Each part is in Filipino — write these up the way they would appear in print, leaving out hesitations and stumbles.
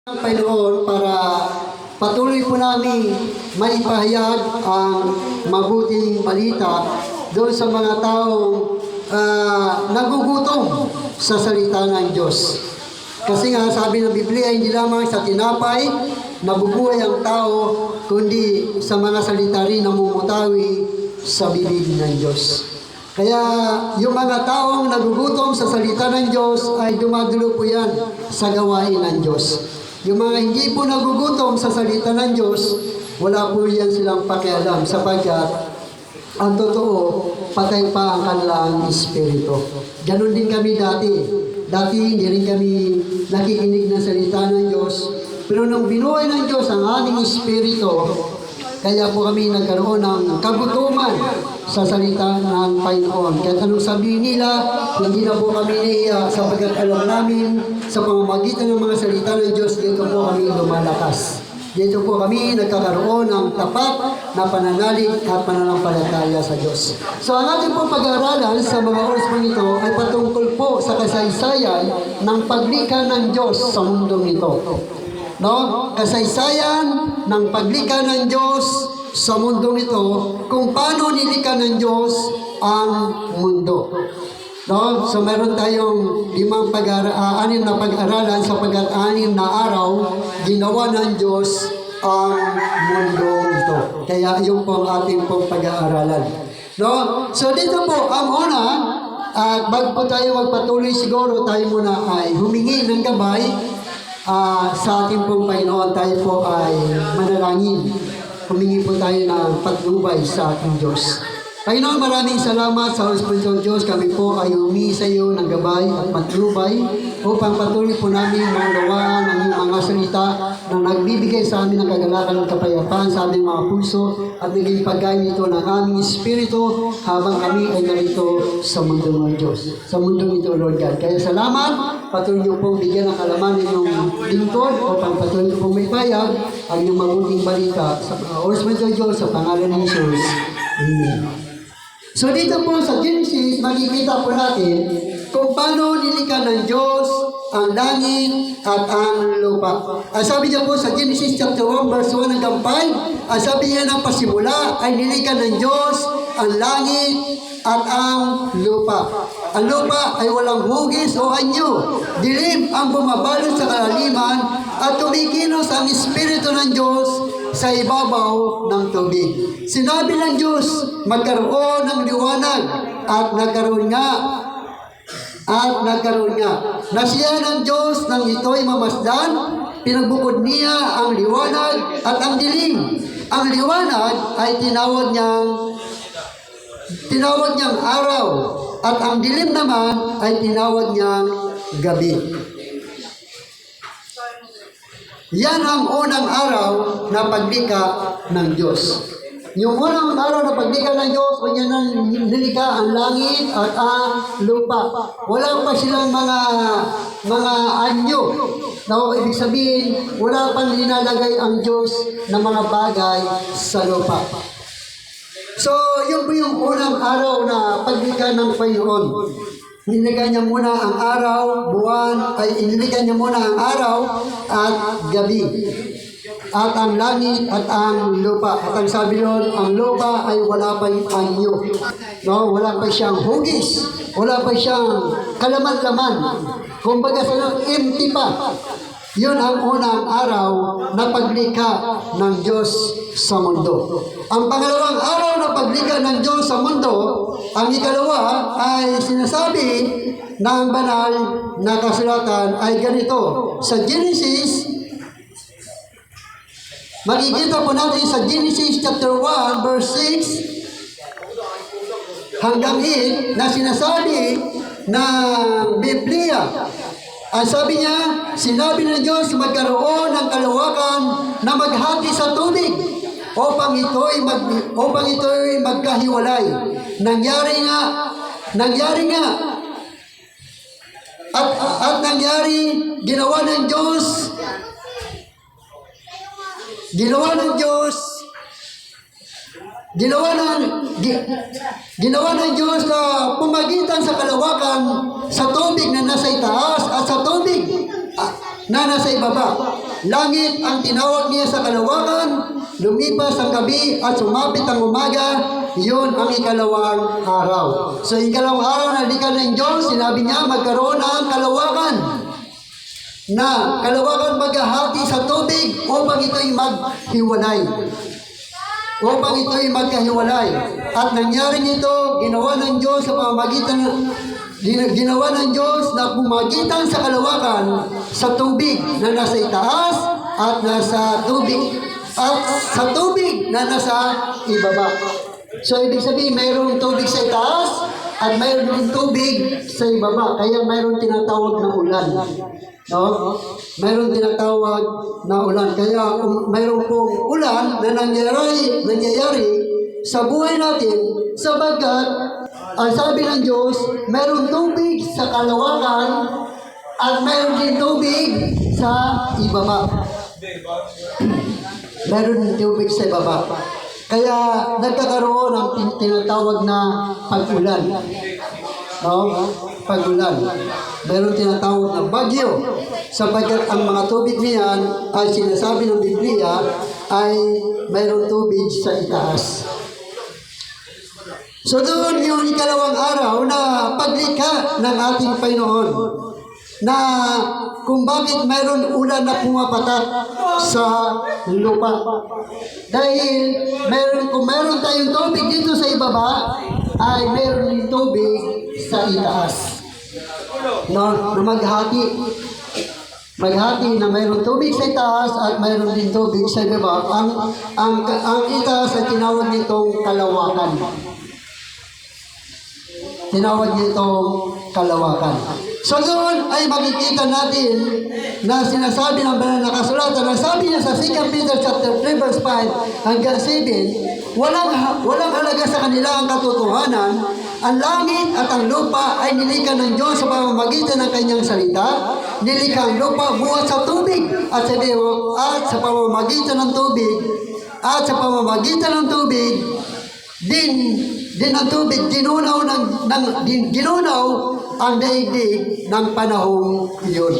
Ng Panginoon para patuloy po namin maipahayag ang mabuting balita doon sa mga taong nagugutom sa salita ng Diyos. Kasi nga sabi ng Biblia, hindi lamang sa tinapay nabubuhay ang tao, kundi sa mga salita rin namumutawi sa bibig ng Diyos. Kaya yung mga taong nagugutom sa salita ng Diyos ay dumadulo po yan sa gawain ng Diyos. Yung mga hindi po nagugutom sa salita ng Diyos, wala po yan silang pakialam sapagkat ang totoo, patay pa ang kanilang espiritu. Ganon din kami dati. Dati hindi rin kami nakikinig ng salita ng Diyos. Pero nung binuhay ng Diyos ang aming espiritu, kaya po kami nagkaroon ng kagutuman sa salita ng Panginoon. Kaya anong sabihin nila, hindi na po kami naiya sapagkat alam namin sa pamamagitan ng mga salita ng Diyos, dito po kami lumalakas. Dito po kami nagkakaroon ng tapat na pananalig at pananampalataya sa Diyos. So ang ating po pag-aaralan sa mga oras po ito ay patungkol po sa kasaysayan ng paglikha ng Diyos sa mundong ito. No? Kasaysayan ng paglikha ng Diyos sa mundong ito, kung paano nilikha ng Diyos ang mundo. No? So meron tayong anim na pag-aralan sapagkat 6 na araw ginawa ng Diyos ang mundo ito. Kaya yun po ang ating pong pag-aaralan. No? So dito po, ang una, at bago po tayo magpatuloy siguro, tayo muna ay humingi ng gabay sa ating pong Panginoon. Tayo po ay manalangin. Humingi po tayo ng patnubay sa ating Diyos. Panginoon, maraming salamat sa oras po ng Diyos. Kami po ay humingi sa iyo ng gabay at patnubay upang patuloy po namin manawaan ang iyong mga salita na nagbibigay sa amin ng kagalakan at kapayapaan sa aming mga puso at naging pagkain ito ng aming espiritu habang kami ay narito sa mundo ng Diyos. Sa mundo ito, Lord God. Kaya salamat. Patuloy niyo pong bigyan ng kalaman inyong lingkod upang patuloy niyo pong may payag ang iyong mabuting balita sa oras po ng Diyos sa pangalan ng Jesus. Amen. So dito po sa Genesis, makikita po natin kung paano nilikha ng Diyos ang langit at ang lupa. Sabi niya po sa Genesis chapter 1 verse 1 hanggang 5, sabi niya ng pasimula ay nilikha ng Diyos ang langit at ang lupa. Ang lupa ay walang hugis o anyo. Dilim ang bumabalot sa kalaliman at tumikilos ang Espiritu ng Diyos sa ibabaw ng tubig. Sinabi ng Diyos, magkaroon ng liwanag at nagkaroon nga. Nasiya ng Diyos nang ito'y mamasdan, pinagbukod niya ang liwanag at ang dilim. Ang liwanag ay tinawag niyang araw at ang dilim naman ay tinawag niyang gabi. Yan ang unang araw na paglikha ng Diyos. Yung unang araw na paglikha ng Diyos, kanya nang nilikha ang langit at ang lupa. Wala pa silang mga anyo. No, ibig sabihin, wala pang linalagay ang Diyos na mga bagay sa lupa. So, yun po yung unang araw na paglikha ng Panginoon. Nilikha niya muna ang araw, buwan, inilikha niya muna ang araw at gabi. At ang langit at ang lupa. At ang sabi nun, ang lupa ay wala pa yung anyo. No? Wala pa siyang hugis. Wala pa siyang kalaman-laman. Kumbaga empty pa. Yun ang unang araw na paglikha ng Diyos sa mundo. Ang pangalawang araw na paglikha ng Diyos sa mundo, ang ikalawa ay sinasabi ng banal na kasulatan ay ganito. Sa Genesis, makikita po natin sa Genesis chapter 1 verse 6 hanggang 8 na sinasabi ng Biblia. Ang sabi niya, sinabi ng Diyos magkaroon ng kalawakan na maghati sa tubig upang ito'y magkahiwalay. Nangyari nga. At nangyari, ginawa ng Diyos Ginawa ng Diyos na pumagitan sa kalawakan sa tubig na nasa itaas at sa tubig na nasa ibaba. langit ang tinawag niya sa kalawakan, lumipas ang gabi at sumapit ang umaga, yun ang ikalawang araw. So, ikalawang araw na likha ng Diyos, sinabi niya magkaroon ng kalawakan. Na kalawakan maghahati sa tubig upang ito'y maghiwalay. Upang ito'y magkahiwalay. At nangyari nito, ginawa ng Diyos sa pamamagitan ginawa ng Diyos na pumagitan sa kalawakan sa tubig na nasa itaas at nasa tubig na nasa ibaba. So, ibig sabihin, mayroong tubig sa itaas at mayroon din tubig sa ibaba. Kaya mayroong tinatawag na ulan. No? Mayroong tinatawag na ulan. Kaya mayroong pong ulan na nangyayari sa buhay natin sabagat ang sabi ng Diyos, mayroong tubig sa kalawakan at mayroon din tubig sa ibaba. Mayroon din tubig sa ibaba. Kaya nagkakaroon ng tinatawag na pag-ulan. No? Pag-ulan. Mayroon tinatawag na bagyo. Sapagkat ang mga tubig niyan ay sinasabi ng Biblia ay mayroong tubig sa itaas. So doon yung ikalawang araw na paglikha ng ating Panginoon na kung bakit mayroon ulan na pumapatak sa lupa. Dahil kung mayroon tayong tubig dito sa ibaba, ay mayroon din tubig sa itaas. No, na maghati na mayroon tubig sa itaas at mayroon din tubig sa ibaba. Ang itaas ay tinawag nitong kalawakan. Tinawag nitong kalawakan. So doon ay makikita natin na sinasabi ng banal na kasulatan, na sabi niya sa 2 Peter chapter 3 verse 5 hanggang 7, walang halaga sa kanila ang katotohanan. Ang langit at ang lupa ay nilikha ng Diyos sa pamamagitan ng kanyang salita. Nilikha ang lupa buhat sa tubig at sa pamamagitan ng tubig din ang tubig ginunaw ang daigdig ng panahong iyon.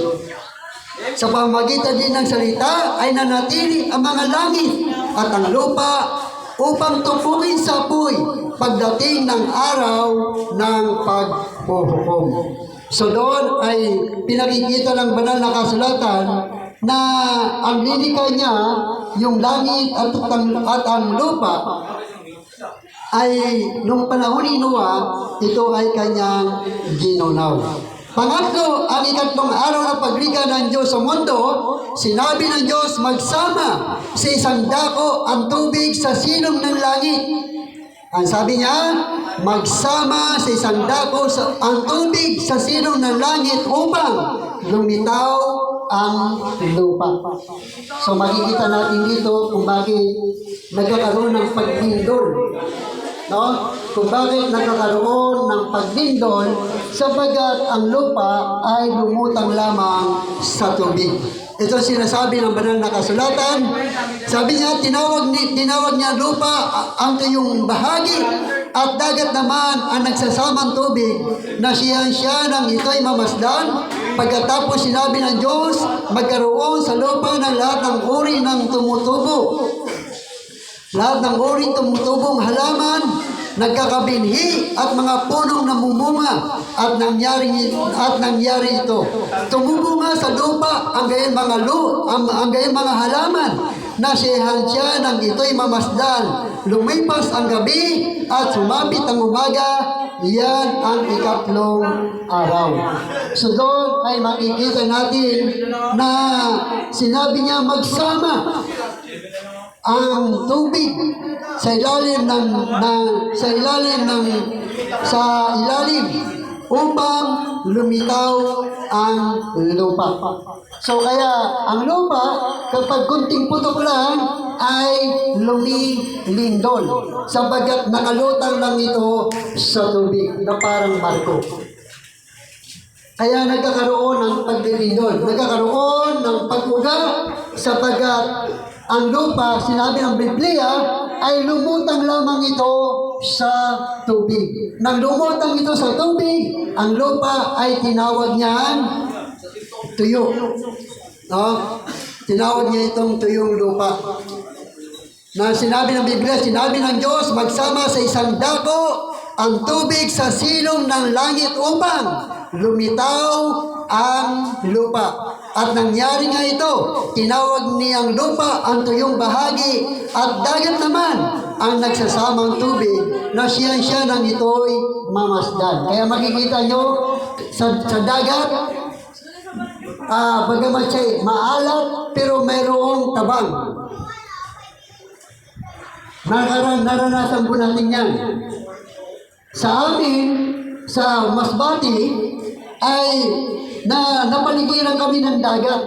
Sa pamamagitan din ng salita ay nanatili ang mga langit at ang lupa upang tupukin sa apoy pagdating ng araw ng paghuhukom. So doon ay pinakikita ng banal na kasulatan na ang lilikha niya, yung langit at ang lupa, ay nung panahon ni Noah, ito ay kanyang ginunaw. Pangatlo, ang ikatlong araw na paglikha ng Diyos sa mundo, sinabi ng Diyos magsama sa isang dako ang tubig sa silong ng langit. Ang sabi niya, magsama sa isang dako ang tubig sa silong ng langit upang lumitaw ang lupa. So makikita natin dito kung bakit nagkakaroon ng paglindol. No? Kung bakit nagkakaroon ng paglindol, sapagat ang lupa ay lumutang lamang sa tubig. Ito sinasabi ng banal na kasulatan. Sabi niya, tinawag niya lupa ang tuyong bahagi at dagat naman ang nagsasamang tubig na siya nang ito'y mamasdan. Pagkatapos sinabi ng Diyos, magkaroon sa lupa ng lahat ng uri ng tumutubo. Lahat ng uri tumutubong halaman, nagkakabinhi at mga punong namumunga at nangyari ito. Tumubunga sa lupa ang gayong mga halaman na siyahan siya nang ito'y mamasdan. Lumipas ang gabi at sumapit ang umaga, yan ang ikatlong araw. So doon ay makikita natin na sinabi niya magsama ang tubig sa ilalim upang lumitaw ang lupa. So kaya ang lupa kapag kunting putok lang ay lumilindol sapagat nakalutang lang ito sa tubig na parang barko. Kaya nagkakaroon ng paglilindol, nagkakaroon ng pag-uga sapagat ang lupa, sinabi ng Biblia, ay lumutang lamang ito sa tubig. Nang lumutang ito sa tubig, ang lupa ay tinawag niyan tuyo. No? Tinawag niya itong tuyong lupa. Na sinabi ng Biblia, sinabi ng Diyos, magsama sa isang dako ang tubig sa silong ng langit upang lumitaw ang lupa. At nangyari nga ito, tinawag niyang lupa ang tuyong bahagi at dagat naman ang nagsasamang tubig na siya nang ito'y mamasdan. Kaya makikita nyo sa dagat, bagamat siya maalat, pero mayroong tabang. Naranasan po natin yan. Sa amin, sa Masbate, ay napaligiran kami ng dagat.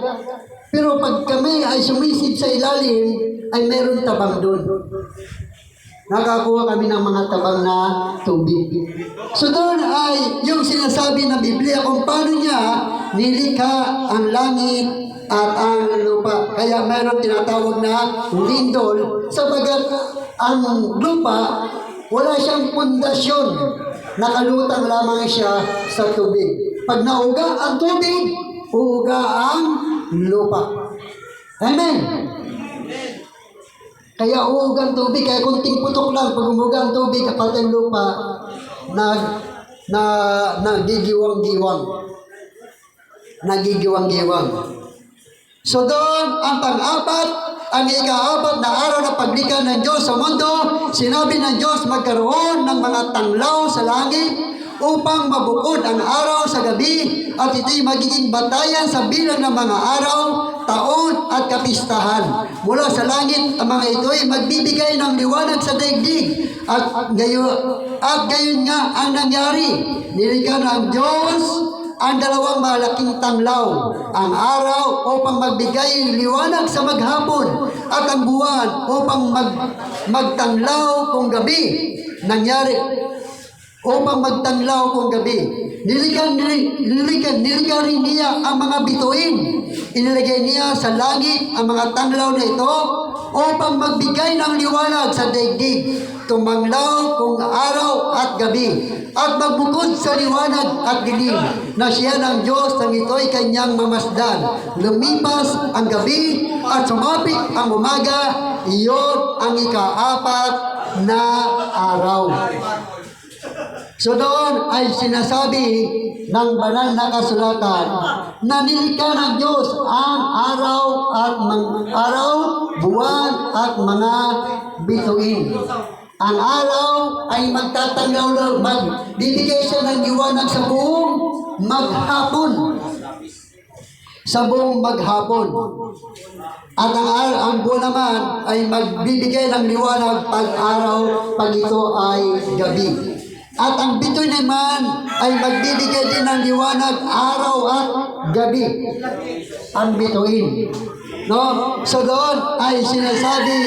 Pero pag kami ay sumisid sa ilalim, ay meron tabang doon. Nakakuha kami ng mga tabang na tubig. So doon ay yung sinasabi ng Biblia kung paano niya nilikha ang langit at ang lupa. Kaya meron tinatawag na lindol sapagat ang lupa wala siyang pundasyon. Nakalutang lamang siya sa tubig. Pag nauga ang tubig, uuga ang lupa. Amen. Kaya uuga ang tubig, kaya kunting putok lang pag umuga ang tubig kapag ang lupa nagigiwang-giwang. Nagigiwang-giwang. So doon, ang pang-apat, ang ika-apat na araw na paglikha ng Diyos sa mundo, sinabi ng Diyos magkaroon ng mga tanglaw sa langit upang mabukod ang araw sa gabi at ito'y magiging batayan sa bilang ng mga araw, taon at kapistahan. Mula sa langit, ang mga ito'y magbibigay ng liwanag sa daigdig at gayon nga ang nangyari. Nilikha ng Diyos ang dalawang malaking tanglaw, ang araw upang magbigay liwanag sa maghapon at ang buwan upang magtanglaw kung gabi. Nangyari upang magtanglaw kung gabi. Nilikha rin niya ang mga bituin. Inilagay niya sa langit ang mga tanglaw na ito upang magbigay ng liwanag sa daigdig, tumanglaw kung araw at gabi, at magbukod sa liwanag at dilim, na siya ng Diyos nang ito'y kanyang mamasdan. Lumipas ang gabi at sumapit ang umaga, iyon ang ika-apat na araw. So doon ay sinasabi ng banal na kasulatan na nilikha ng Diyos ang araw, buwan at mga bituin. Ang araw ay magtatanglaw, magbibigay siya ng liwanag sa buong maghapon. Sa buong maghapon. At ang buwan naman ay magbibigay ng liwanag pag-araw, pag ito ay gabi. At ang bituin naman ay magbibigay din ng liwanag araw at gabi. Ang bituin. No? So doon ay sinasabi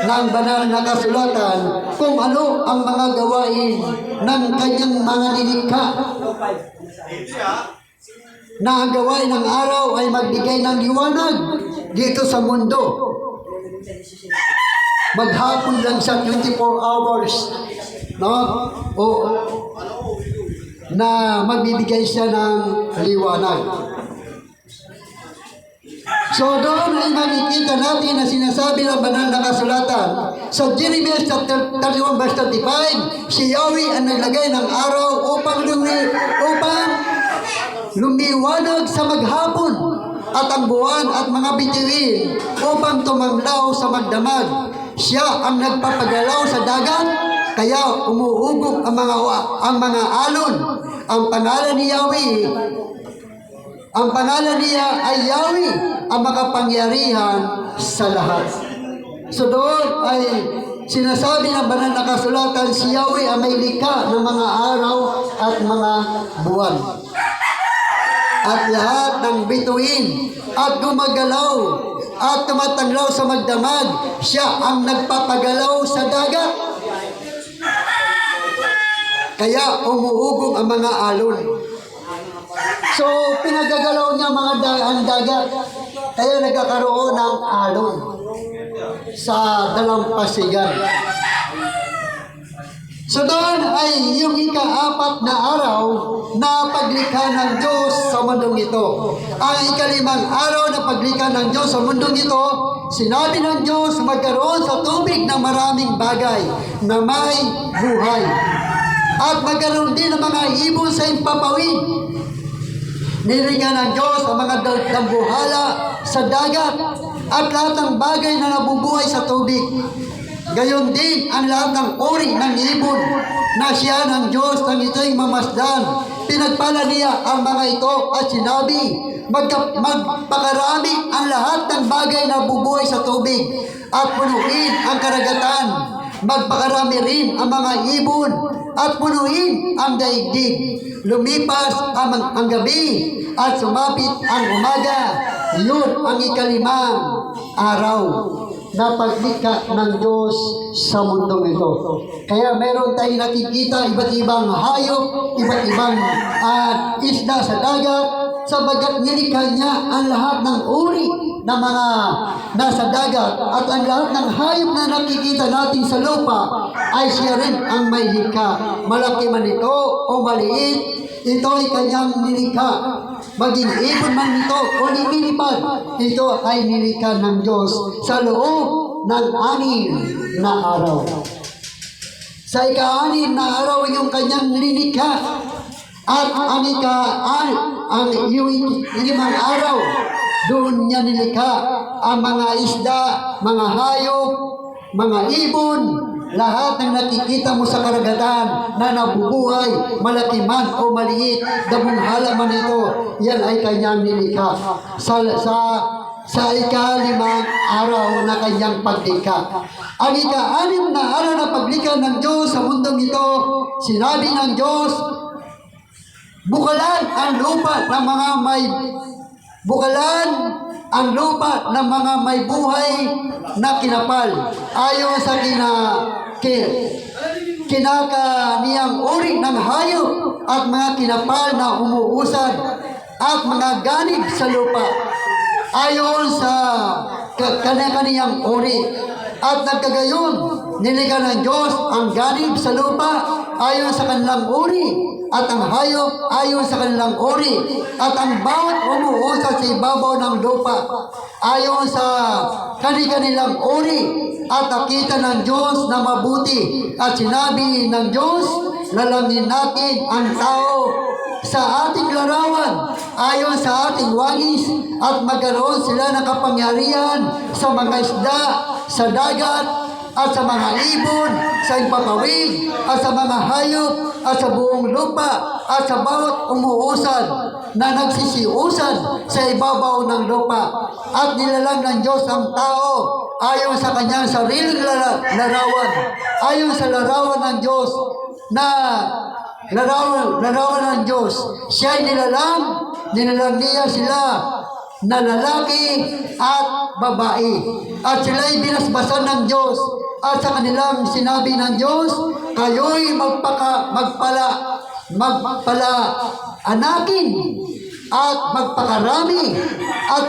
ng banal na kasulatan kung ano ang mga gawain ng kanyang mga nilikha. Na ang gawain ng araw ay magbigay ng liwanag dito sa mundo. Maghapon lang sa 24 hours. No? Na magbibigay siya ng liwanag. So doon ay makikita natin na sinasabi ng banal na kasulatan sa Jeremiah chapter 31 verse 35, si Yahweh ang naglagay ng araw upang lumiwanag sa maghapon at ang buwan at mga bituin upang tumanglaw sa magdamag. Siya ang nagpapagalaw sa dagat, kaya umuugong ang mga alon. Ang pangalan niya ay Yahweh, ang makapangyarihan sa lahat. So doon ay sinasabi ng banal na kasulatan, si Yahweh ang may likha ng mga araw at mga buwan. At lahat ng bituin at gumagalaw at tumatanglaw sa magdamag, siya ang nagpapagalaw sa dagat. Kaya umuugong ang mga alon. So, pinagagalaw niya ang dagat. Kaya nagkakaroon ng alon sa dalampasigan. So doon ay yung ika-4 na araw na paglikha ng Diyos sa mundong ito. Ang ika-5 araw na paglikha ng Diyos sa mundong ito, sinabi ng Diyos magkaroon sa tubig ng maraming bagay na may buhay. At magkaroon din ng mga ibon sa impapawid. Nilingan ng Diyos ang mga dambuhala sa dagat at lahat ng bagay na nabubuhay sa tubig. Gayon din ang lahat ng uri ng ibon na siya ng Diyos nang ito'y mamasdan. Pinagpala niya ang mga ito at sinabi, magpakarami ang lahat ng bagay na bubuhay sa tubig at punuin ang karagatan. Magpakarami rin ang mga ibon at punuin ang daigdig. Lumipas ang gabi at sumapit ang umaga. Yun ang ika-5 araw na paglikha ng Diyos sa mundong ito. Kaya meron tayong nakikita iba't ibang hayop, iba't ibang isda sa dagat, sabagat nilikha niya ang lahat ng uri ng mga nasa dagat at ang lahat ng hayop na nakikita natin sa lupa ay siya rin ang may likha. Malaki man ito o maliit, ito ay kanyang nilikha. Maging ibon man ito o lumilipad, ito ay nilikha ng Diyos sa loob ng 6 na araw. Sa ika-6 na araw yung kanyang nilikha. At ang limang araw, doon niya nilikha ang mga isda, mga hayop, mga ibon, lahat ng nakikita mo sa karagatan na nabubuhay, malaki man o maliit, damunghala man ito, yan ay kanyang nilikha sa ika-5 araw na kanyang paglikha. Ang ika-6 na araw na paglikha ng Diyos sa mundong ito, sinabi ng Diyos, bukalan ang lupa ng mga may buhay na kinapal ayon sa kinakaniyang uri ng hayop at mga kinapal na umuusad at mga ganib sa lupa ayon sa kanilang uri. At nagkagayon, nilikha ng Diyos ang ganib sa lupa ayon sa kanilang uri at ang hayop ayon sa kanilang uri at ang bawat umuusad sa ibabaw ng lupa ayon sa kanilang uri. At nakita ng Diyos na mabuti at sinabi ng Diyos, lalangin natin ang tao sa ating larawan ayon sa ating wangis at magkaroon sila ng kapangyarihan sa mga isda sa dagat at sa mga ibon sa impapawid at sa mga hayop at sa buong lupa at sa bawat umuusad na nagsisiusad sa ibabaw ng lupa. At nilalang ng Diyos ang tao ayon sa kanyang sariling larawan, ayon sa larawan ng Diyos na larawan ng Diyos. Siya ay nilalang niya sila na lalaki at babae. At sila ay binasbasan ng Diyos. At sa kanilang sinabi ng Diyos, kayo'y magpala anakin at magpakarami at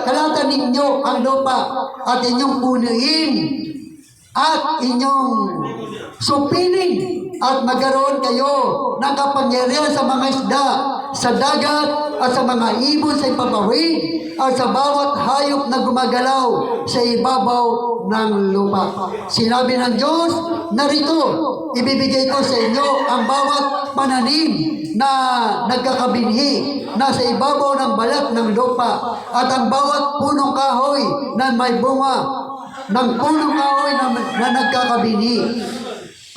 kalatan ninyo ang lupa at inyong punuin at inyong supilin at magkaroon kayo ng kapangyarihan sa mga isda sa dagat at sa mga ibon sa ipapawid at sa bawat hayop na gumagalaw sa ibabaw ng lupa. Sinabi ng Diyos, narito, ibibigay ko sa inyo ang bawat pananim na nagkakabinhi na sa ibabaw ng balat ng lupa at ang bawat punong kahoy na may bunga ng punong kahoy na nagkakabinhi.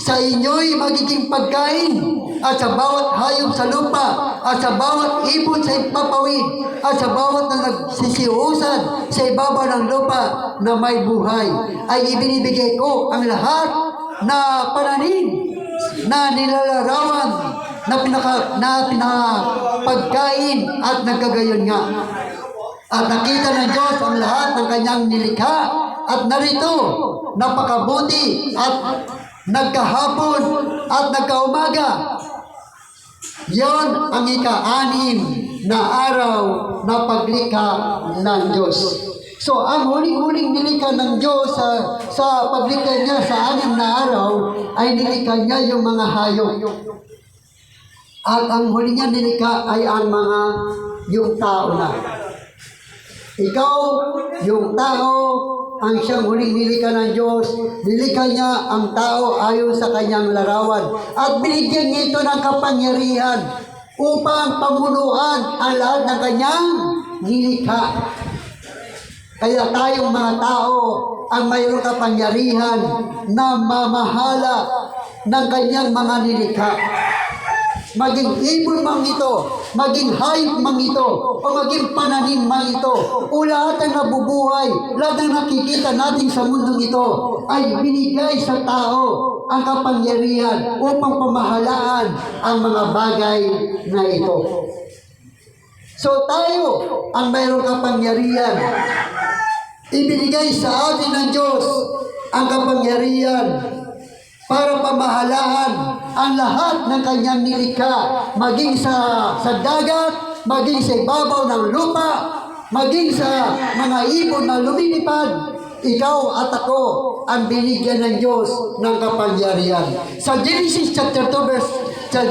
Sa inyo'y magiging pagkain at sa bawat hayop sa lupa at sa bawat ibon sa ipapawid at sa bawat na nagsisiusad sa ibabaw ng lupa na may buhay ay ibinibigay ko ang lahat na pananim na nilalarawan na pinapagkain at nagkagayon nga. At nakita ng Diyos ang lahat ng kanyang nilikha at narito napakabuti at nagkahapon at nagkaumaga. Yon ang ika-6 na araw na paglikha ng Diyos. So, ang huling-huling nilikha ng Diyos sa paglikha niya sa 6 na araw, ay nilikha niya yung mga hayop. At ang huli niya nilikha ay yung tao na. Ikaw, yung tao, ang siyang huling nilikha ng Diyos, nilikha niya ang tao ayon sa kanyang larawan. At binigyan niya ito ng kapangyarihan upang pamunuan ang lahat ng kanyang nilikha. Kaya tayong mga tao ang mayroong kapangyarihan na mamahala ng kanyang mga nilikha. Maging ibon man ito, maging hayop man ito, o maging pananim man ito, o lahat ng nabubuhay, lahat ng nakikita natin sa mundong ito, ay binigay sa tao ang kapangyarihan upang pamahalaan ang mga bagay na ito. So tayo ang mayroong kapangyarihan. Ibinigay sa atin ng Diyos ang kapangyarihan para pamahalaan ang lahat ng kanyang nilikha, maging sa dagat, maging sa ibabaw ng lupa, maging sa mga ibon na lumilipad. Ikaw at ako ang binigyan ng Diyos ng kapangyarihan. Sa Genesis chapter 9 verse 2,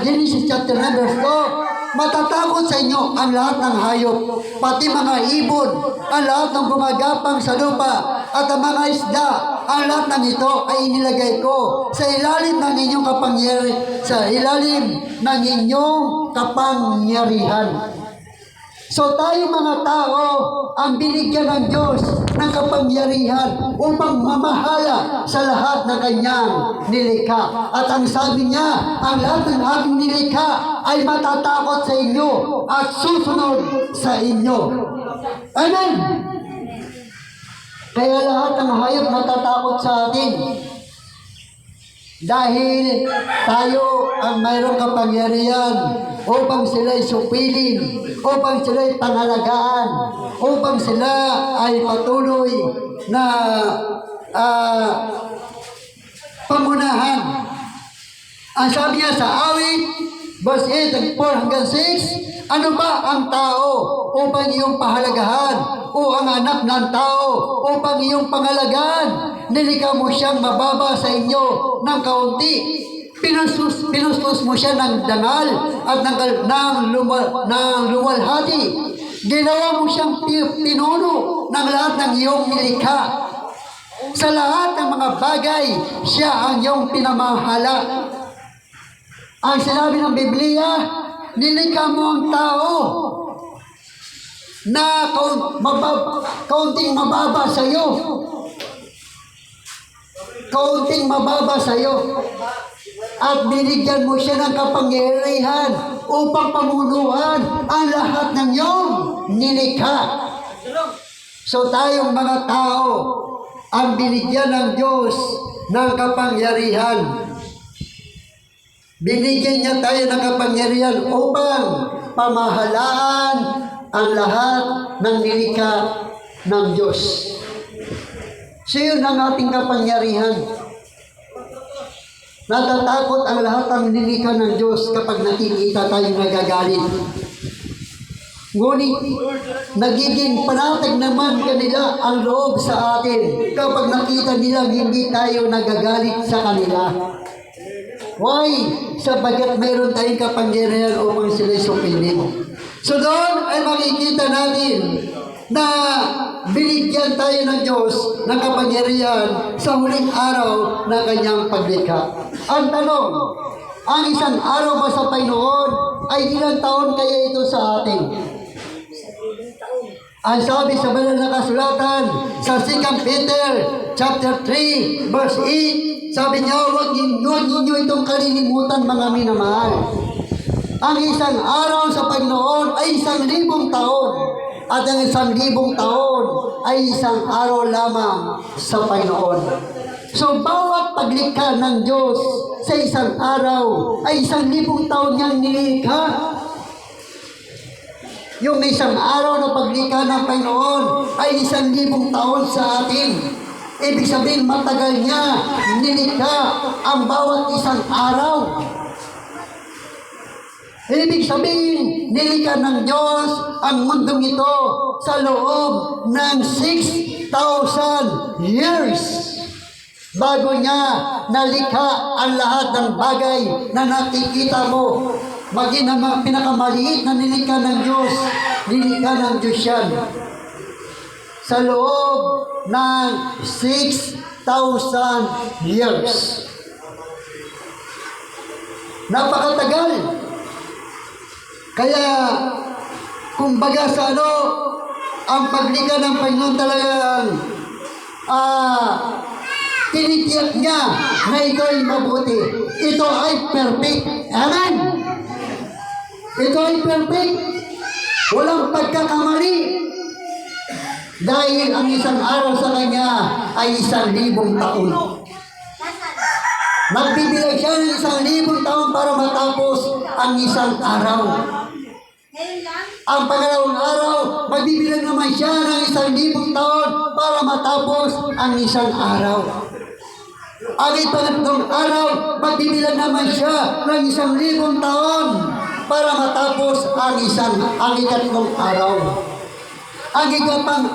matatakot sa inyo ang lahat ng hayop, pati mga ibon, ang lahat ng gumagapang sa lupa, at ang mga isda. Ang lahat ng ito ay inilagay ko sa ilalim ng inyong kapangyarihan. So tayo mga tao ang binigyan ng Diyos ng kapangyarihan upang mamahala sa lahat ng kanyang nilikha. At ang sabi niya, ang lahat ng aking nilikha ay matatakot sa inyo at susunod sa inyo. Amen! Kaya lahat ng hayop matatakot sa atin. Dahil tayo ang mayroong kapangyarihan upang sila'y supilin, upang sila'y pangalagaan, upang sila ay patuloy na pamunahan. Ang sabi niya sa awit, verse 8, 4 hanggang 6, ano ba ang tao upang iyong pahalagahan, o ang anak ng tao upang iyong pangalagaan? Nilikha mo siyang mababa sa inyo ng kaunti. Pinustos mo siya ng dangal at ng luwalhati. Ginawa mo siyang pinuno ng lahat ng iyong nilikha. Sa lahat ng mga bagay, siya ang iyong pinamahala. Ang sinabi ng Biblia, nilikha mo ang tao na kaunting mababa sa iyo. Kaunting mababa sa iyo. At binigyan mo siya ng kapangyarihan upang pamunuan ang lahat ng iyong nilikha. So tayong mga tao ang binigyan ng Diyos ng kapangyarihan. Binigyan niya tayo ng kapangyarihan upang pamahalaan ang lahat ng nilikha ng Diyos. So yun ang ating kapangyarihan. Natatakot ang lahat ng nilikha ng Diyos kapag nakikita tayong nagagalit. Ngunit, nagiging panatag naman kanila ang loob sa atin kapag nakita nila hindi tayo nagagalit sa kanila. Why? Sabagat mayroon tayong kapangyarihan upang sila'y supilin. So doon ay makikita natin na binigyan tayo ng Diyos ng kapangyarihan sa huling araw ng kanyang paglikha. Ang tanong, ang isang araw ba sa Panginoon ay ilang taon kaya ito sa atin? Ang sabi sa banal na kasulatan sa 2 Peter chapter 3 verse 8, sabi niya, huwag ninyo itong kalilimutan, mga minamahal. Ang isang araw sa Panginoon ay 1,000 taon, at ang 1,000 taon ay isang araw lamang sa Panginoon. So, bawat paglikha ng Diyos sa isang araw ay 1,000 taon niyang nilikha. Yung isang araw na paglikha ng Panginoon ay 1,000 taon sa atin. Ibig sabihin, matagal niya nilikha ang bawat isang araw. Ibig sabihin, nilikha ng Diyos ang mundong ito sa loob ng 6,000 years. Bago niya nalikha ang lahat ng bagay na nakikita mo, maging ang mga pinakamaliit na nilikha ng Diyos, nilikha ng Diyos yan. Sa loob ng 6,000 years. Napakatagal. Kaya, kumbaga sa ang paglikha ng Panginoon talagang tinitiyak niya na ito ay mabuti. Ito ay perfect. Amen? Ito ay perfect. Walang pagkakamali. Dahil ang isang araw sa Kanya ay 1,000 taon. Magbibilang siya ng 1,000 taon para matapos ang isang araw. Ang pangalawang araw, magbibilang naman siya ng 1,000 taon para matapos ang isang araw. Ang ipangatlong araw, magbibilang naman siya ng 1,000 taon para matapos ang ikatlong araw. Ang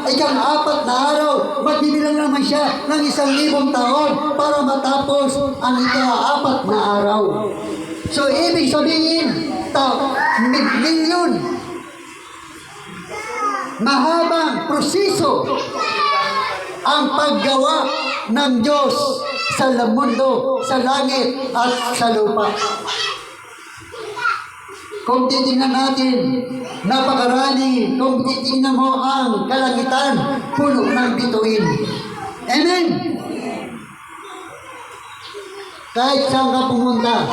ikang-apat na araw, magbibilang naman siya ng 1,000 taon para matapos ang ika-apat na araw. So, ibig sabihin, milyon, mahabang proseso ang paggawa ng Diyos sa mundo, sa langit at sa lupa. Kung titingnan natin, napakarami. Kung titingnan mo ang kalangitan, puno ng bituin. Amen? Kahit saan ka pumunta,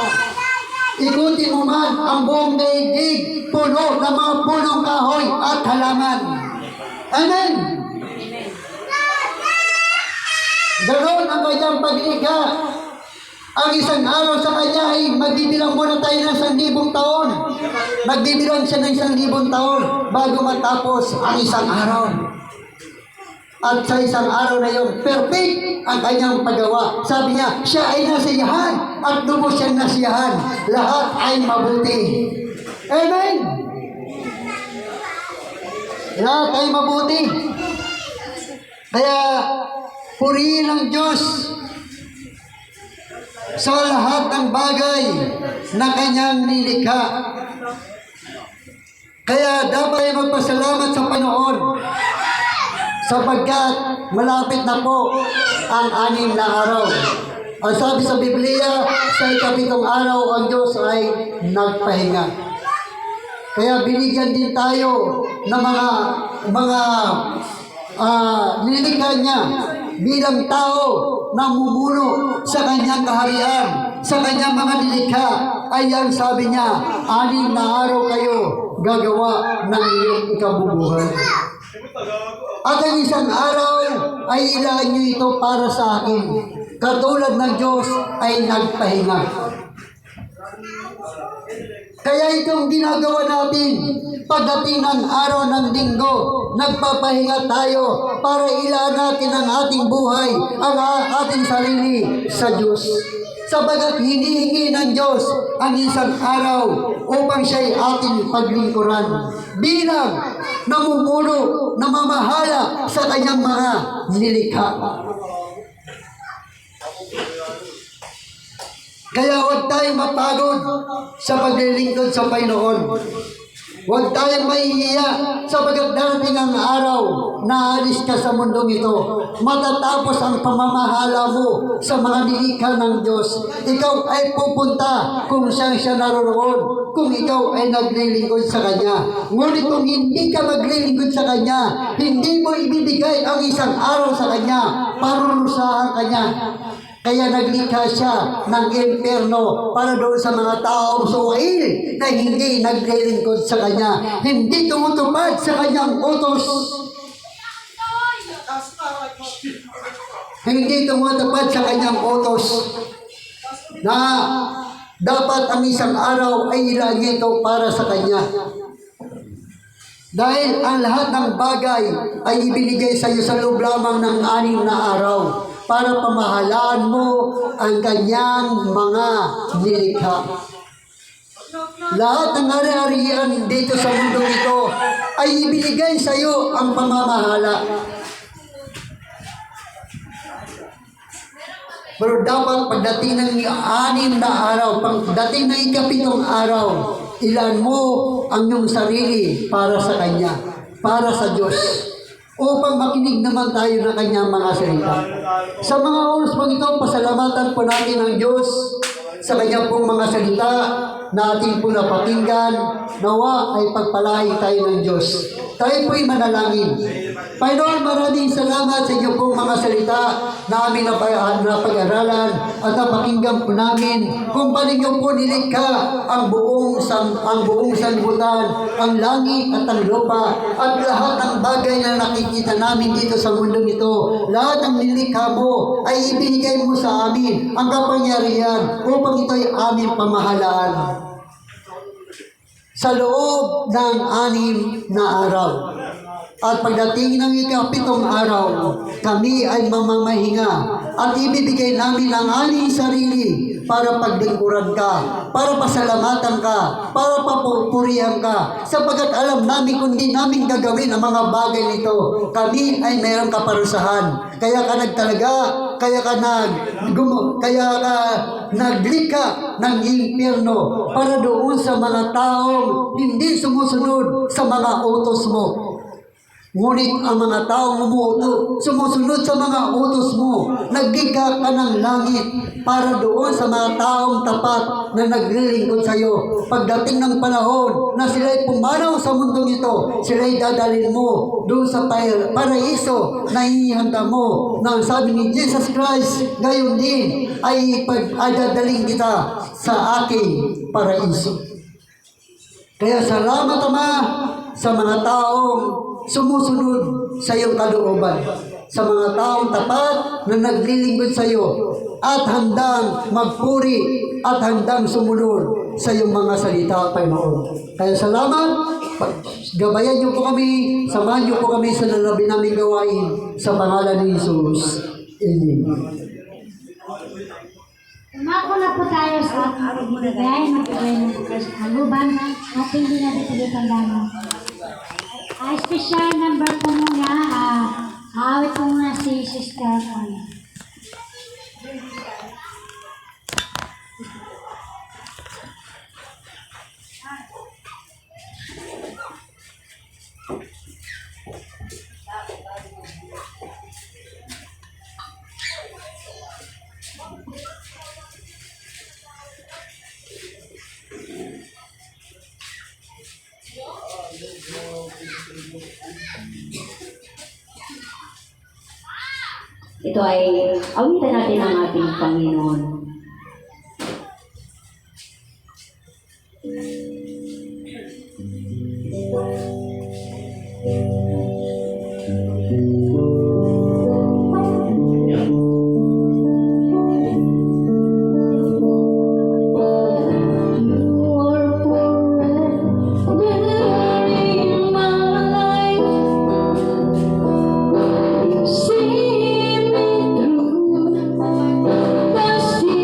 ikutin mo man ang buong daigdig, puno ng mga punong kahoy at halaman. Amen? Ganon ang kanyang paglikha. Ang isang araw sa Kanya ay magbibilang muna tayo ng 1,000 taon. Magbibilang siya ng 1,000 taon bago matapos ang isang araw. At sa isang araw na yun, perfect ang kanyang paggawa. Sabi niya, siya ay nasiyahan at lubos siyang nasiyahan. Lahat ay mabuti. Amen? Lahat ay mabuti. Kaya, purihin ang Diyos sa lahat ng bagay na Kanyang nilikha. Kaya dapat ay magpasalamat sa Panginoon sapagkat malapit na po ang 6 na araw. Ang sabi sa Biblia, sa 7 araw ang Diyos ay nagpahinga. Kaya binigyan din tayo ng mga nilikha niya bilang tao na mumuno sa kanyang kaharian, sa kanyang mga nilikha. Ay ang sabi niya, 6 na araw kayo gagawa ng iyong ikabubuhay. At ang isang araw ay ilaan niyo ito para sa akin. Katulad ng Diyos ay nagpahinga. Kaya itong ginagawa natin, pagdating ng araw ng linggo, nagpapahinga tayo para ilaan natin ang ating buhay, ang ating sarili sa Diyos. Sabagat hinihingi ng Diyos ang isang araw upang siya'y ating paglingkuran bilang namumuno, namamahala sa kanyang mga nilikha. Kaya huwag tayong mapagod sa paglilingkod sa Panginoon. Huwag tayong mahihiya sapagat darating ang araw na alis ka sa mundong ito. Matatapos ang pamamahala mo sa mga nilikha ng Diyos. Ikaw ay pupunta kung saan siya naroroon, kung ikaw ay naglilingkod sa Kanya. Ngunit kung hindi ka maglilingkod sa Kanya, hindi mo ibibigay ang isang araw sa Kanya, parurusahan Kanya. Kaya naglikha siya ng impyerno para doon sa mga taong suwail na hindi naglilingkod sa Kanya. Hindi tumutupad sa Kanyang utos. Hindi tumutupad sa Kanyang utos na dapat ang isang araw ay ilagay ito para sa Kanya. Dahil ang lahat ng bagay ay ibinigay sa iyo sa loob lamang ng 6 na araw para pamahalaan mo ang kanyang mga nilikha. lahat ng ari-arian dito sa mundo ito ay ibinigay sa iyo ang pamamahala. Pero dapat pagdating ng 6 na araw, pagdating ng 7 araw, ilan mo ang iyong sarili para sa Kanya, para sa Diyos, upang makinig naman tayo ng Kanyang mga salita. Sa mga oras pang ito, pasalamatan po natin ang Diyos sa Kanyang pong mga salita na ating po napakinggan. Nawa ay pagpalain tayo ng Diyos. Tayo po'y manalangin. Panginoon, maraming salamat sa inyo pong mga salita na aming napag-aralan at napakinggan po namin kung paano nyo po nilikha ang buong sanlibutan, ang langit at ang lupa, at lahat ng bagay na nakikita namin dito sa mundo nito. Lahat ng nilikha mo ay ibinigay mo sa amin ang kapangyarihan upang ito'y aming pamahalaan. Sa loob ng 6 na araw. At pagdating ng 7 araw, kami ay mamamahinga at ibibigay namin ang aming sarili para paglingkuran ka, para pasalamatan ka, para papupurihan ka, sapagkat alam namin kung di namin gagawin ang mga bagay nito, kami ay mayroong kaparusahan. Kaya ka nagtalaga, kaya ka naglikha ng impyerno para doon sa mga taong hindi sumusunod sa mga utos mo. Ngunit ang mga taong sumusunod sa mga utos mo, naglikha ka ng langit para doon sa mga taong tapat na naglilingkod sa iyo. Pagdating ng panahon na sila'y pumanaw sa mundo nito, sila'y dadalhin mo doon sa paraiso na ihanda mo. Na sabi ni Jesus Christ, gayon din ay dadalhin kita sa aking paraiso. Kaya salamat, Ama, sa mga taong sumusunod sa iyong kalooban, sa mga taong tapat na naglilingkod sa iyo at handang magpuri at handang sumunod sa iyong mga salita, Panginoon. Kaya salamat, gabayan niyo po kami, samahan niyo po kami sa nalabi naming gawain sa pangalan ni Jesus. Amen. Umako na po tayo sa ating pagbibigay ng kaluban at hindi natin pagkakandaan. Special number po muna, awit po muna si Sister Connie. Ito ay awitan natin ang ating Panginoon. See me through the sea.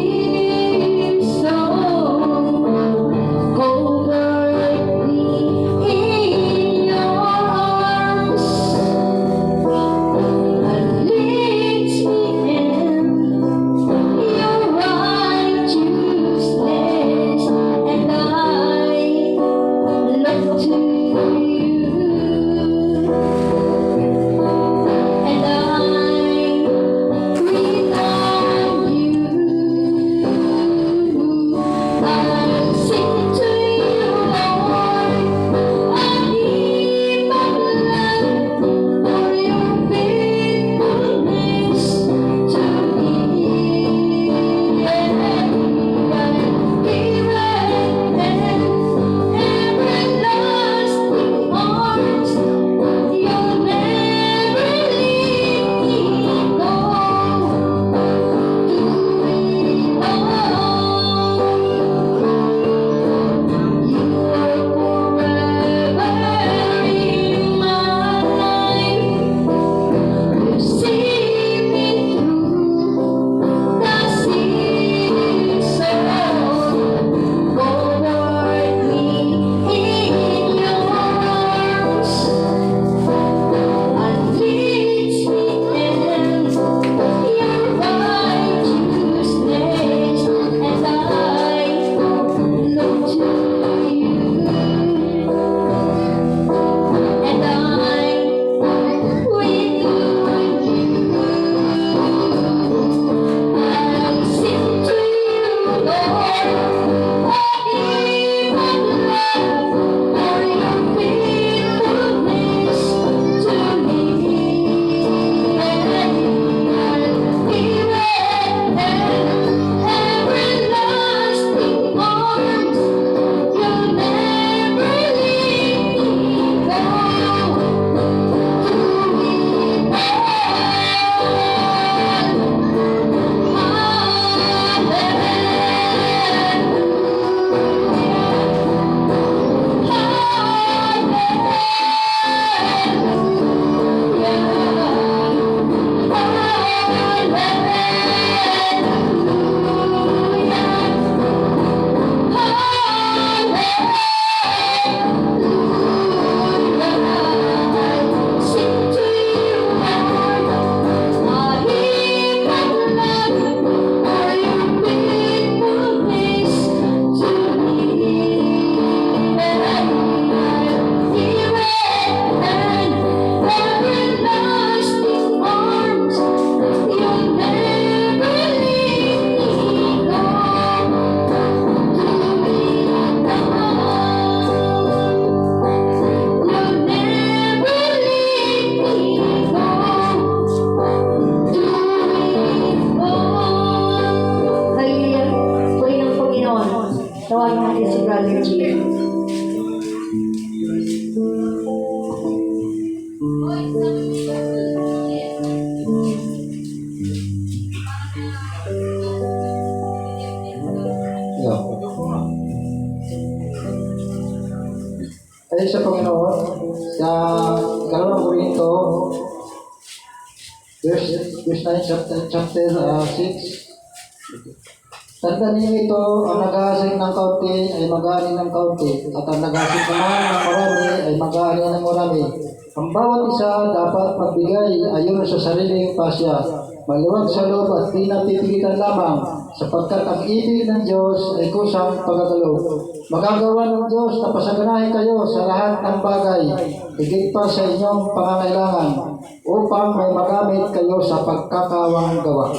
9, chapter 6. Tandaan ninyo ito, ang nag-aasik ng kaunti ay mag-aani ng kaunti, at ang nag-aasik naman ng marami ay mag-aani ng marami. Ang bawat isa dapat magbigay ayon sa sariling pasya, maluwag sa loob at di napipilitan lamang, sapagkat ang ibig ng Diyos ay kusang pagkatalo. Magagawa ng Diyos na pasaganahin kayo sa lahat ng bagay, higit pa sa inyong pangangailangan, upang may magamit kayo sa pagkakawang gawa.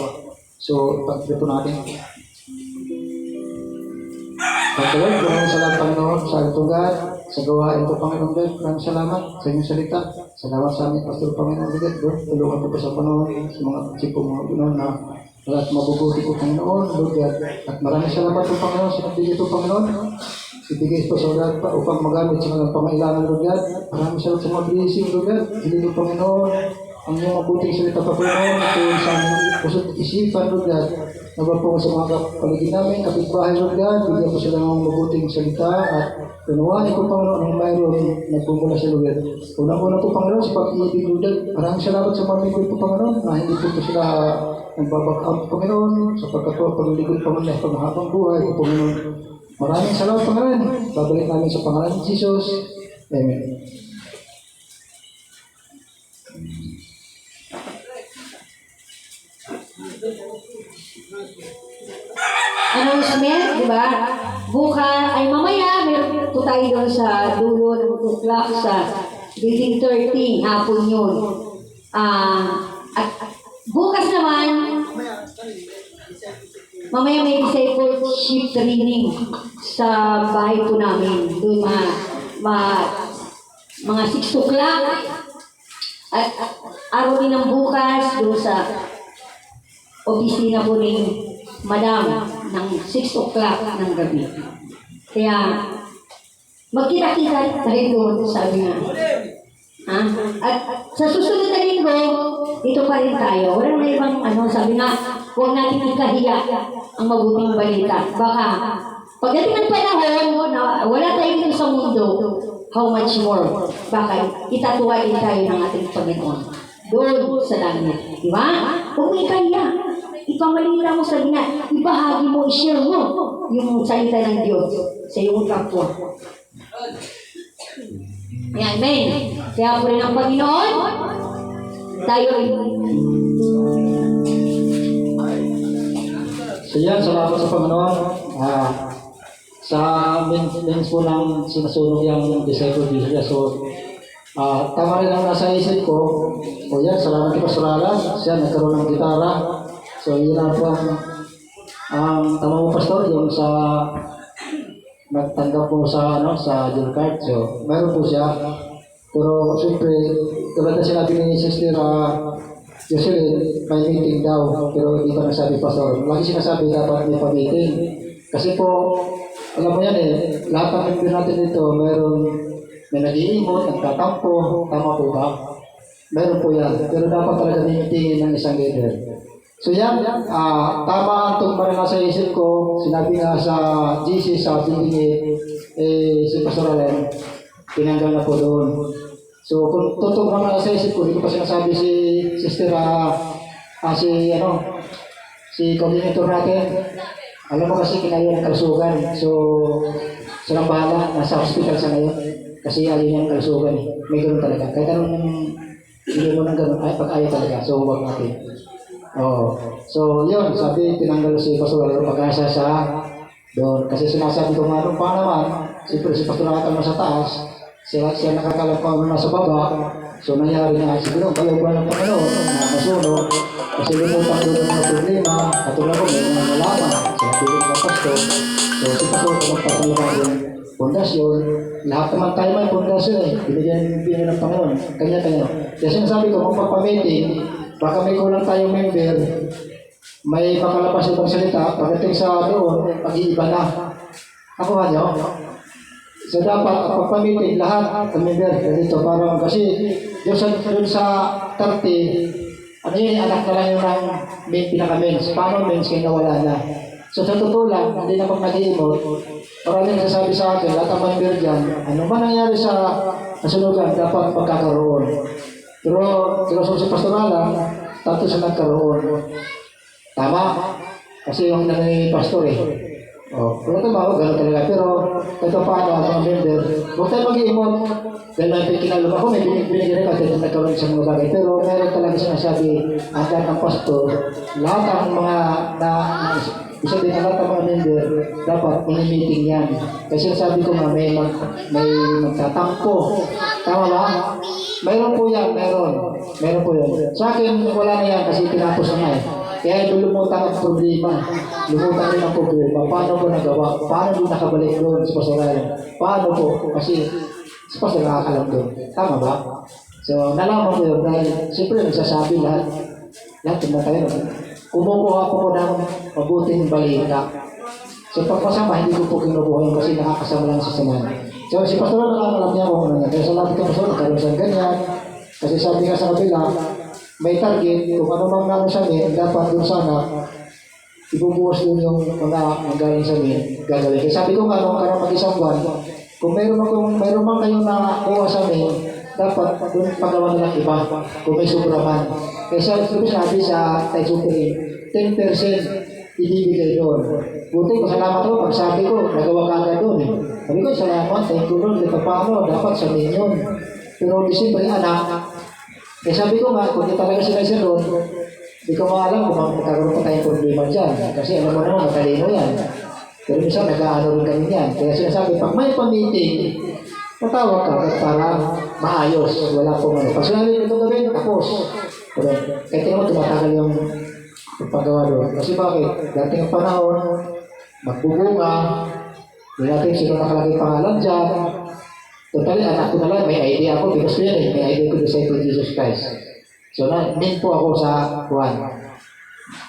So, pag-ito natin. Pagkalog, maraming salamat Panginoon sa lugar, sa gawain ko Panginoon God. Maraming salamat sa inyong salita. Salamat sa aming Pastor Panginoon God. Tulungan ko po sa Panginoon, sa mga sipo mga Panginoon na lahat mabubuti ko Panginoon, Lord God. At maraming salamat po Panginoon sa nagbigay ko Panginoon. Ibigay po sa lahat pa upang magamit sa mga pangailangan Lord God. Maraming salamat sa mga blessing Lord God. Hiling ko Panginoon, ang iyong mabuting salita pa Panginoon, at sa aming pusot isipan Lord God. Nawa po sa mga paligid namin, kapitbahay Lord God, bigyan po sila ng mabuting salita at tunuwanin ko Panginoon ang mayroon nagpumula sa lugar. Unang-una po Panginoon sa pag-ibig Lord God. Maraming salamat sa mga mingkod po Panginoon na hindi po sila nagbabak-out Panginoon sapagkat po pag-ibig Panginoon ay panghabang buhay po Panginoon. Maraming salamat Panginoon. Babalik namin sa pangalan ni Jesus. Amen. Announcement, di ba? Bukas, ay mamaya, meron po tayo doon sa dulo ng tuklak sa building 13, hapon yun. At bukas naman, mamaya may discipleship training sa bahay po namin. Doon mga 6 o'clock. At araw din ng bukas, doon sa opisina po ni Madam ng 6 o'clock ng gabi. Kaya, magkita-kita tayo doon, sabi nga. At sa susunod na linggo, dito pa rin tayo. Walang na ibang, sabi nga, huwag natin ikahiya ang mabuting balita. Baka, pagdating ng panahon na wala tayo dito sa mundo, how much more? Baka itatuwain tayo ng ating Panginoon. Doon sa langit. Di ba? Huwag mo ikahiya. Ipamalita mo sa gina, ibahagi mo, i-share mo yung salita ng Diyos sa iyong kapwa. Amen. Kaya po rin ang Panginoon, tayo So yan, salamat sa Panginoon. Sa means po ng sinusunog yung disciple Biblia. So, tama rin ang nasa isip ko. O yan, salamat kay Pastor Alan. Siya nagkaroon ng gitara. So, yun na po ang tama mo Pastor, yung sa nagtanggap po sa sa card. So, mayroon po siya. Pero, siyempre, tulad na sinabi ni Sister Jocelyn, may meeting daw. Pero hindi pa nasabi Pastor. Lagi sinasabi dapat may pa-meeting. Kasi po, alam mo yan lahat ng member natin dito, may nag-iimot, nagtatampo, tama po ba? Meron po yan. Pero dapat talaga meetingin ng isang leader. So yan, tama itong marina sa isip ko, sinabi nga sa GC, sa building si Pastor Allen, tinanggal na po doon. So kung totoo naman sa isip ko, hindi ko pa sinasabi si Sister, si coordinator natin. Alam mo kasi kinayo ng kalusugan. So, silang bahala, nasa hospital sa ngayon. Kasi ayun yung kalusugan. May ganoon talaga. Kahit anong hindi mo ng ganoon, ay pag-ayaw talaga. So, huwag natin. So, yun. Sabi, tinanggal si Pastor Walero pag-asa sa doon. Kasi sinasabi ko nga nung pa naman, siyempre si Pastor Walero sa taas, siya nakakalap pa nasa baba. So, nangyari na siguro, kalauban ng Panginoon, na masunog. Kasi lumutang doon ng mga problema, katulad ko, may mga nalaman, sinabi ng mga pastor. So, si Pastor, magpapalaman yung pundasyon. Lahat naman tayo may pundasyon binigyan ng Panginoon, kanya-kanya. Kaya sinasabi ko, kung magpa-meeting, baka may kulang tayong member, may makalabas ibang salita, pagdating sa doon, pag-iiba na. Ako nga niyo. So, dapat, pagpa-meeting, lahat ng member dito, parang kasi, doon sa 30, anak na lang yung main pinaka-mens. Paano mens kaya nawala na? So sa totoo lang, hindi na pag nag-iimot, maraming nasasabi sa akin, lahat ang member dyan, ano man nangyari sa nasunugan, dapat pagkakaroon. Pero si Pastor Alan, tatlo sa nagkaroon. Tama? Kasi yung nanay pastor eh. Pero tama, gano'n talaga. Pero ito paano, mga member, huwag tayo mag-iimot. Dahil may kinalum ako, may binigyan kasi nagkaroon sa mga bagay. Pero meron talaga sinasabi, ang lahat ng pastor, lahat ng mga isa din lahat ng mga member, dapat ini-meeting yan. Kasi sabi ko nga, may magtatampo. Tama ba? Mayroon po yan, meron po yan. Sa akin, wala na yan kasi tinapos na nga eh. Kaya ito lumutang ang problema. Lumutang rin ang problema. Paano ko nagawa? Paano din nakabalik doon sa pastoral? Paano po? Kasi sa pastoral nakakalam doon. Tama ba? So, nalaman ko yun dahil siyempre nagsasabi lahat. Lahat na tayo. Kumukuha po ko ng mabuting balita. So, pagpasama, hindi ko po kinukuha yun kasi nakakasama lang sa samahan. So, si pastoral nakakalam niya kung ano niya. Kaya sa lahat ng pastoral, nagkaroon siya ganyan. Kasi sabi nga sa kabila, may target, kung ano mang namin sa amin, dapat doon sana, ibubuhos din yung mga magaling sa amin, gagawin. Kaya sabi ko nga, nung karang mag-isang buwan, kung mayroon man kayong nakakuha sa amin, dapat doon pagawa na ng iba, kung may sobra man. Kaya sabi sa Taizupin, 10% ibibigay doon. Buti ko, salamat ko, pag sabi ko, nagawa ka agad doon eh. Sabi ko, salamat, thank you Lord, ito paano, dapat sa yun. Pero siyempre, anak, eh sabi ko nga, kung di talaga sila isa doon, di ko maalam kung magkakaroon pa tayong problema dyan. Kasi alam mo naman, matalino yan. Pero minsan, nag-aano rin kami yan. Kaya sinasabi, pag may pa-meeting, matawag ka para maayos. Wala po ano. Pag sinabi ito gawin, tapos. Pero, kahit naman tumatagal yung pagpagawa doon. Kasi bakit? Dating ang panahon, magbubunga, hindi natin sino nakalagay pangalan dyan. Totally, anak ko na lang, may idea ako, because yan eh, may idea ko sa ito Jesus Christ. So, min po ako sa Juan.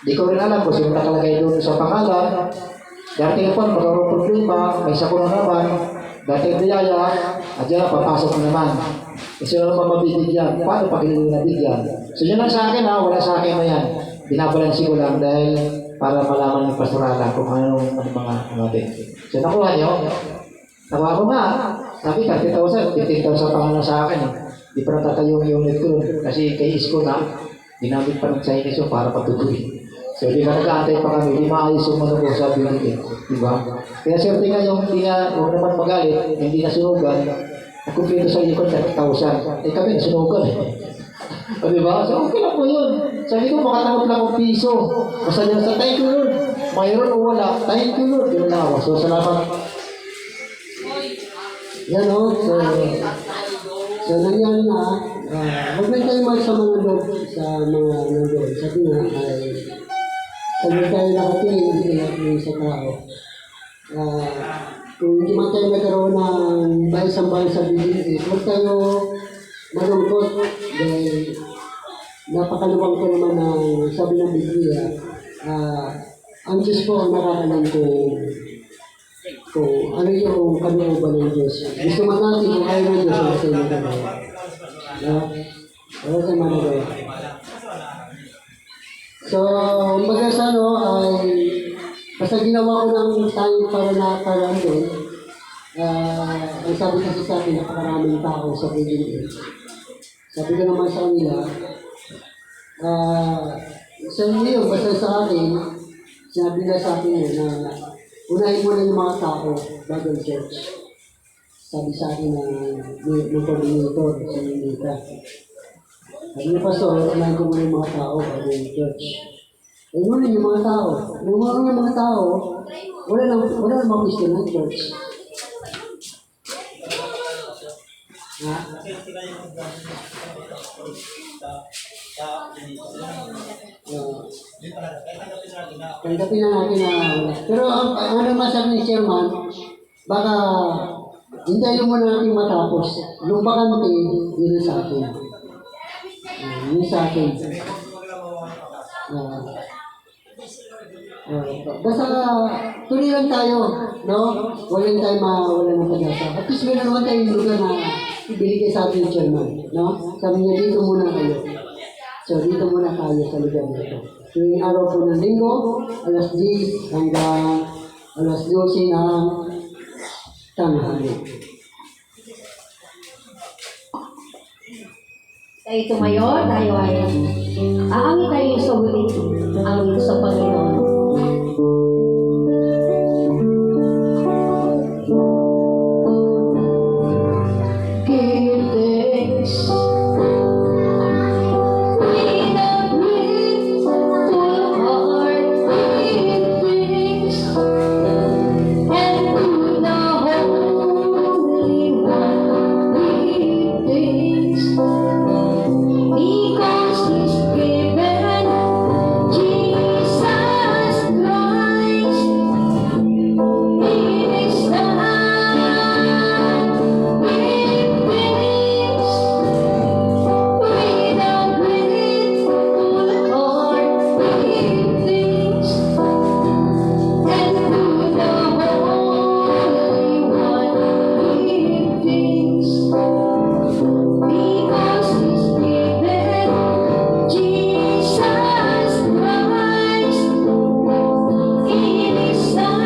Di ko rin alam kung sino nakalagay doon sa pangalan. Dating po, magkaroon problema, may isa ko na naman, dating biyaya, adyan, papasok na naman. Kasi ano naman mabibigyan? Paano pag hindi nabigyan? So, yun lang sa akin ha, wala sa akin na yan. Binabalansi ko lang dahil para malaman ng pastorala kung anong mga thing. So, nakuha niyo? Nakuha ko nga. Sabi, 30,000, 15,000 pangalan sa akin. Di pa natatayo yung unit ko. Kasi kay Isko na, ginamit pa ng Chinese yung para patutuin. So, di ba nag-aantay pa kami, di maayos yung ano ko sa building. Di ba? Kaya siyempre nga yung hindi nga, huwag naman magalit, hindi na sunugan, nakumpleto sa iyo ko 30,000. Eh kami, sunugan eh. O di ba? So, okay lang po yun. Sabi ko, makatanggap lang ng piso. Basta yun sa thank you Lord. Mayroon o wala, thank you Lord. Yun lang ako. So, salamat. Yan o, so nangyari na, huwag na tayo sa mga loob, sa mga nandun. Sabi nga, ay, sabi tayo nakatingin, hindi nakatingin sa tao. Kung hindi man tayo nagkaroon ng bayas-ang-bayas sa bibig, huwag tayo malungkot. Dahil napakaluwang ko naman na sabi ng Biblia, ang Diyos po ang nakakalam kung ano yung kalooban ng Diyos. Gusto man natin kung ayaw ng Diyos, wala tayo magagawa. Wala tayo magagawa. So, kumbaga sa ano, ay basta ginawa ko ng time para doon. Ang sabi kasi sa akin, napakaraming tao sa building. Sabi ko naman sa kanila, sa inyo, basta sa akin, sinabi nila sa akin na unahin mo na yung mga tao bago ang church. Sabi sa akin ng coordinator, sa Nita. Sabi niya, Pastor, unahin ko muna yung mga tao bago yung church. Eh, muna yung mga tao. Yung mga tao, wala namang gusto ng church. Ha? Tanggapin na natin na wala. Pero ano naman sabi ni Chairman, baka hintayin mo na natin matapos. Yung bakante, yun sa akin. Yun sa akin. Basta tuloy lang tayo, no? Walang tayo mawala ng pag-asa. At least meron naman tayong lugar na ibigay sa ating Chairman, no? Sabi niya, dito muna kayo. So, dito muna tayo sa lugar nito. Tuwing araw po ng linggo, alas 10 hanggang alas 12 ng tanghali. Tayo tumayo, tayo ay Aangin tayo sa ulit, angin sa Panginoon. Give thanks. With a grateful heart, give thanks. And to the Holy One, give thanks. Because He's given Jesus Christ in His Son. Give thanks with a grateful heart. Give thanks and to the Holy One. Give thanks because He's given Jesus Christ in His Son.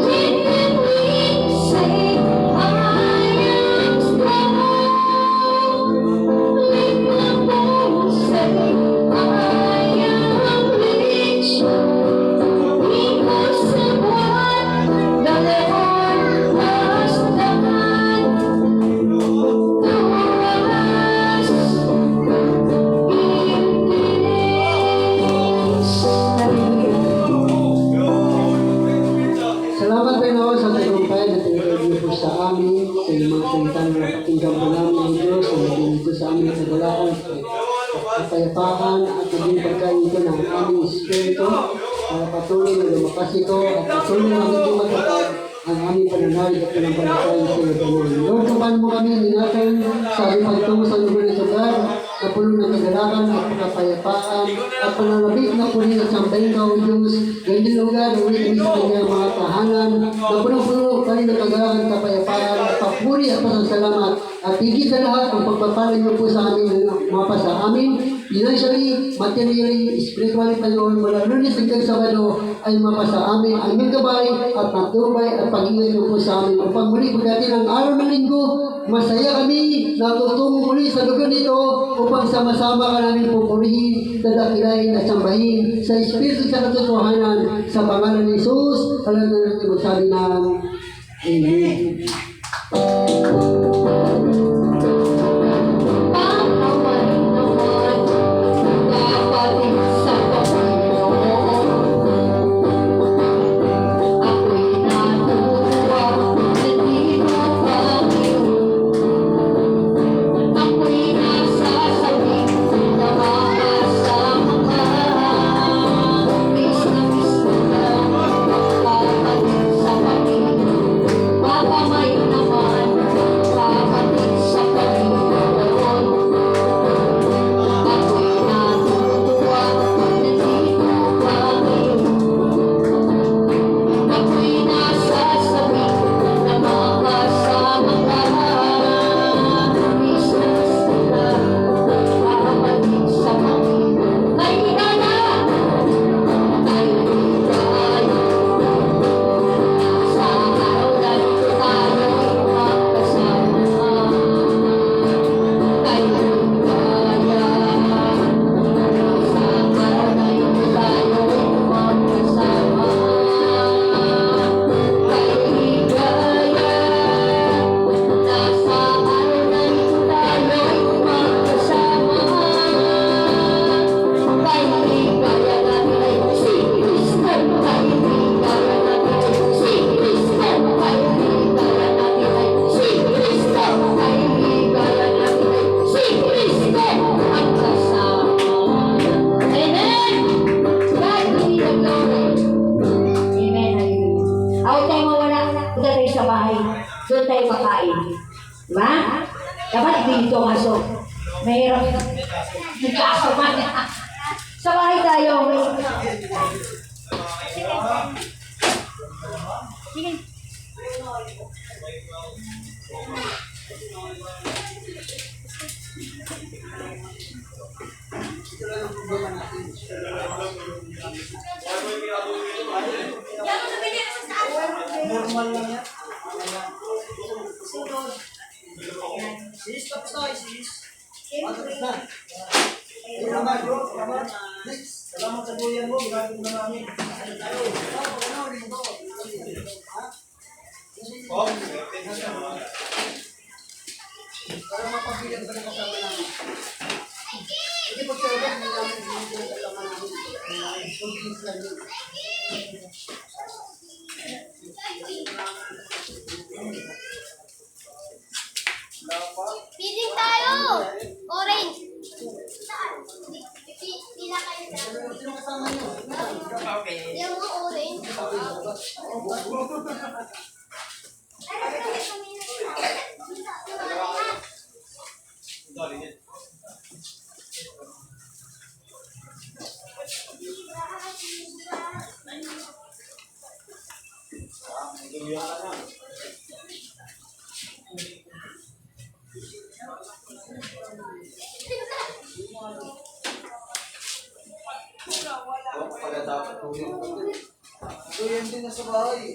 When we say, I am strong, let the bold say, I am rich, because of what the Lord has done to us. Salamat Panginoon sa tagumpay na tinatagyo po sa amin, sa iyong mga salitang napakinggan po namin ng Diyos na naging ito sa aming kagalakan, kapayapaan at naging pagkain ito ng aming Espiritu para patuloy na lumakas ito at patuloy na maging matatag ang aming pananalig at panampalataya sa iyo, Panginoon. Lord, kung paano mo kami ingatan sa aming pagtungo sa lugar ng lugar na puno ng kagalakan at kapayapaan at pananabik na puno ng sambahin ka, O Diyos. Ganyan lugar, ulit kami sa kanyang mga tahanan na puno-puno pa rin ng kagalakan, kapayapaan at papuri at pasasalamat. At higit sa lahat, ang pagpapalan niyo po sa amin, mapa sa amin, financially, materially, spiritually, Panginoon, mula Lunes hanggang Sabado, ay mapa sa amin ang inyong gabay at matubay at pag-iwan niyo po sa amin. Upang muli pagdating ang araw ng linggo, masaya kami na tutungo muli sa lugar nito upang sama-sama ka namin pupurihin, dadakilain at sambahin sa Espiritu sa katotohanan sa pangalan ni Jesus. Alam na natin magsabi ng Amen. Doon tayo makain. Diba? Dapat dito ang aso. Mahirap. Nagkaso man. Sa bahay tayo. Sige. Normal lang yan. Salamat sa buyan mo, ginagawa mo na namin. Para mapagbilang ka ng kasama namin. Hindi pag-service, hindi namin yung kasama namin. Pag-bilis lang yun. Feeding tayo! Orange! Pila kayo sa... Sino kasama nyo? Yung mga orange. Yan din nasa bahay.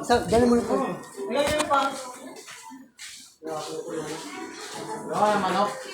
Dali mo na po. Wala yung manok.